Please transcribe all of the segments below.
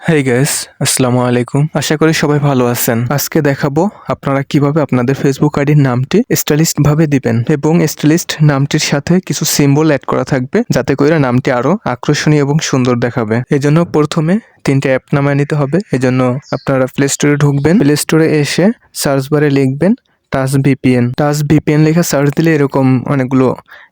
Hey guys, আসসালামু আলাইকুম। আশা করি সবাই ভালো আছেন। আজকে দেখাবো আপনারা কিভাবে আপনাদের ফেসবুক আইডির নামটি স্টাইলিস্ট ভাবে দিবেন এবং স্টাইলিস্ট নামটির সাথে কিছু সিম্বল অ্যাড করা থাকবে যাতে করে নামটি আরো আকর্ষণীয় এবং সুন্দর দেখাবে। এজন্য প্রথমে 3টে অ্যাপ নামায় নিতে হবে। এজন্য আপনারা প্লে স্টোরে ঢুকবেন। প্লে স্টোরে এসে সার্চ বারে লিখবেন টাচ ভিপিএন। টাচ ভিপিএন লেখা সার্চ দিলে এরকম অনেকগুলো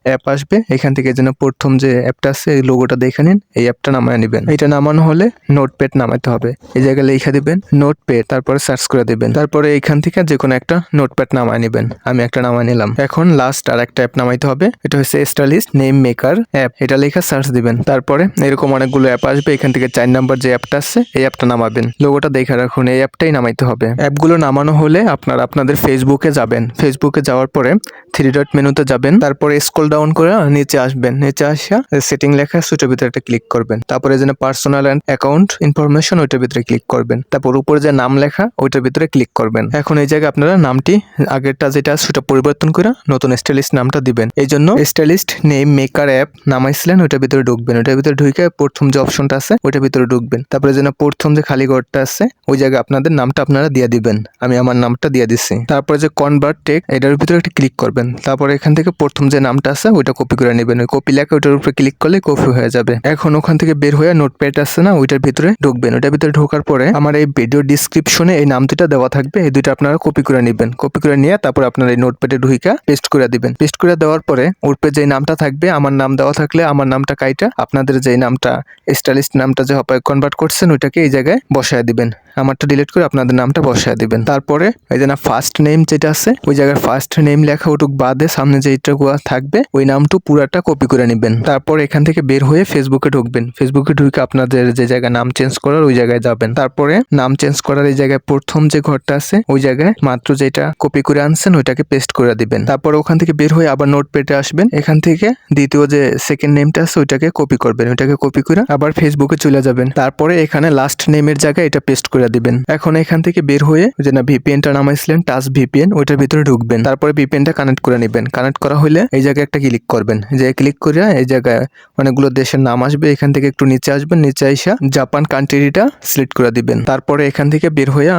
অ্যাপ আসবে। এখান থেকে যেন প্রথম যে অ্যাপটা আছে এই লোগোটা দেখে নিন, এই অ্যাপটা নামায় নেবেন। এটা নামানো হলে নোটপ্যাড নামাতে হবে। এই জায়গায় লিখে দিবেন নোটপ্যাড, তারপরে সার্চ করে দিবেন। তারপরে এখান থেকে যে কোনো একটা নোটপ্যাড নামায় নেবেন। আমি একটা নামায় নিলাম। এখন লাস্ট আর একটা অ্যাপ নামাইতে হবে। এটা হচ্ছে স্টাইলিস্ট নেম মেকার অ্যাপ। এটা লেখা সার্চ দিবেন। তারপরে এরকম অনেকগুলো অ্যাপ আসবে। এখান থেকে 4 নাম্বার যে অ্যাপটা আছে এই অ্যাপটা নামাবেন। লোগোটা দেখে রাখুন, এই অ্যাপটাই নামাইতে হবে। অ্যাপগুলো নামানো হলে আপনারা আপনাদের ফেসবুকে যাবেন। ফেসবুকে যাওয়ার পরে 3 ডট মেনুতে যাবেন। তারপরে স্ক্রল ডাউন করে নিচে আসবেন। নিচে আসা সেটিং লেখা আছে ওইটার ভিতরে একটা ক্লিক করবেন। তারপরে যেন পার্সোনাল এন্ড অ্যাকাউন্ট ইনফরমেশন ওইটার ভিতরে ক্লিক করবেন। তারপর উপরে যে নাম লেখা ওইটার ভিতরে ক্লিক করবেন। এখন এই জায়গায় আপনারা নামটি আগেরটা যেটা সেটা পরিবর্তন করে নতুন স্টাইলিস্ট নামটা দিবেন। এই জন্য স্টাইলিস্ট নেম মেকার অ্যাপ নামাইছিলেন ওইটার ভিতরে ঢুকবেন। ওইটার ভিতরে ঢুকে প্রথম যে অপশনটা আছে ওইটার ভিতরে ঢুকবেন। তারপরে যেন প্রথম যে খালি ঘরটা আছে ওই জায়গায় আপনাদের নামটা আপনারা দিয়ে দিবেন। আমি আমার নামটা দিয়ে দিচ্ছি। তারপরে যে কনভার্ট টেক্সট এটার ভিতরে একটা ক্লিক করবেন। তারপরে এখান থেকে প্রথম যে নামটা আছে ওইটা কপি করে নেবেন। ওই কপি লেখা ওইটার উপরে ক্লিক করলে কপি হয়ে যাবে। এখন ওখান থেকে বের হয়ে নোটপ্যাড আছে না ওইটার ভিতরে ঢুকবেন। ওইটার ভিতরে ঢোকার পরে আমার এই ভিডিও ডিসক্রিপশনে এই নাম দুটা দেওয়া থাকবে। এই দুইটা আপনারা কপি করে নেবেন। কপি করে নিয়ে তারপর আপনারা এই নোটপ্যাডে ঢুইকা পেস্ট করে দিবেন। পেস্ট করে দেওয়ার পরে উপরে যে নামটা থাকবে আমার নাম দেওয়া থাকলে আমার নামটা কাইটা আপনাদের যে নামটা স্টাইলিস্ট নামটা যে হবে কনভার্ট করছেন ওইটাকে এই জায়গায় বসায় দিবেন। আমারটা ডিলিট করে আপনাদের নামটা বসায় দিবেন। তারপরে এই যে না ফার্স্ট নেম যেটা আছে ওই জায়গায় ফার্স্ট নেম লেখা ওটুক বাদে সামনে যেইটুকু থাকবে ওই নামটু পুরাটা কপি করে নেবেন। তারপর এখান থেকে বের হয়ে ফেসবুকে ঢুকবেন। ফেসবুকে ঢুকে আপনাদের যে জায়গায় নাম চেঞ্জ করার ওই জায়গায় যাবেন। তারপরে নাম চেঞ্জ করার এই জায়গায় প্রথম যে ঘরটা আছে ওই জায়গায় মাত্র যেটা কপি করে আনছেন ওইটাকে পেস্ট করে দিবেন। তারপর ওখান থেকে বের হয়ে আবার নোটপ্যাডে আসবেন। এখান থেকে দ্বিতীয় যে সেকেন্ড নেমটা আছে ওইটাকে কপি করবেন। ওইটাকে কপি করে আবার ফেসবুকে চলে যাবেন। তারপরে এখানে লাস্ট নেমের জায়গায় এটা পেস্ট করে দিবেন। এখন এখান থেকে বের হয়ে যে না ভিপিএনটা নামাইছিলেন টাচ ভিপিএন ওইটার ভিতরে ঢুকবেন। তারপরে ভিপিএনটা কানেক্ট করে নেবেন। কানেক্ট করা হলে এই জায়গায় একটা ক্লিক করবেন। যে ক্লিক করে এই জায়গায় অনেকগুলো দেশের নাম আসবে। এখান থেকে একটু নিচে আসবেন। নিচে আইসা জাপান কান্ট্রিটা সিলেক্ট করে দিবেন। তারপরে এখান থেকে বের হয়ে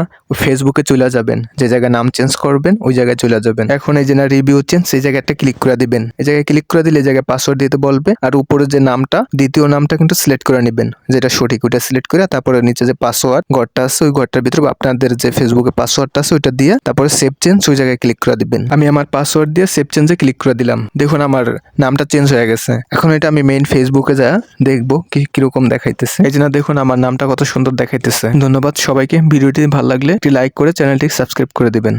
ফেসবুকে চলে যাবেন। যে জায়গায় নাম চেঞ্জ করবেন ওই জায়গায় চলে যাবেন। এখন এই যে না রিভিউ চেঞ্জ সেই জায়গায় একটা ক্লিক করে দিবেন। এই জায়গায় ক্লিক করে দিলে এই জায়গায় পাসওয়ার্ড দিতে বলবে। আর উপরে যে নামটা দ্বিতীয় নামটা কিন্তু সিলেক্ট করে নেবেন, যেটা সঠিক ওইটা সিলেক্ট করে তারপরে নিচে যে পাসওয়ার্ড ঘরটা আছে ওই ঘরটার ভিতরে আপনাদের যে ফেসবুকে পাসওয়ার্ডটা আছে ওইটা দিয়ে তারপরে সেভ চেঞ্জ ওই জায়গায় ক্লিক করে দিবেন। আমি আমার পাসওয়ার্ড দিয়ে সেভ চেঞ্জে ক্লিক করে দিলাম। দেখুন আমার নামটা চেঞ্জ হয়ে গেছে। এখন এটা আমি মেইন ফেসবুকে যা দেখবো কিরকম দেখাইতেছে। এই জন্য দেখুন আমার নামটা কত সুন্দর দেখাইতেছে। ধন্যবাদ সবাইকে। ভিডিওটি ভালো লাগলে একটি লাইক করে চ্যানেলটি সাবস্ক্রাইব করে দিবেন।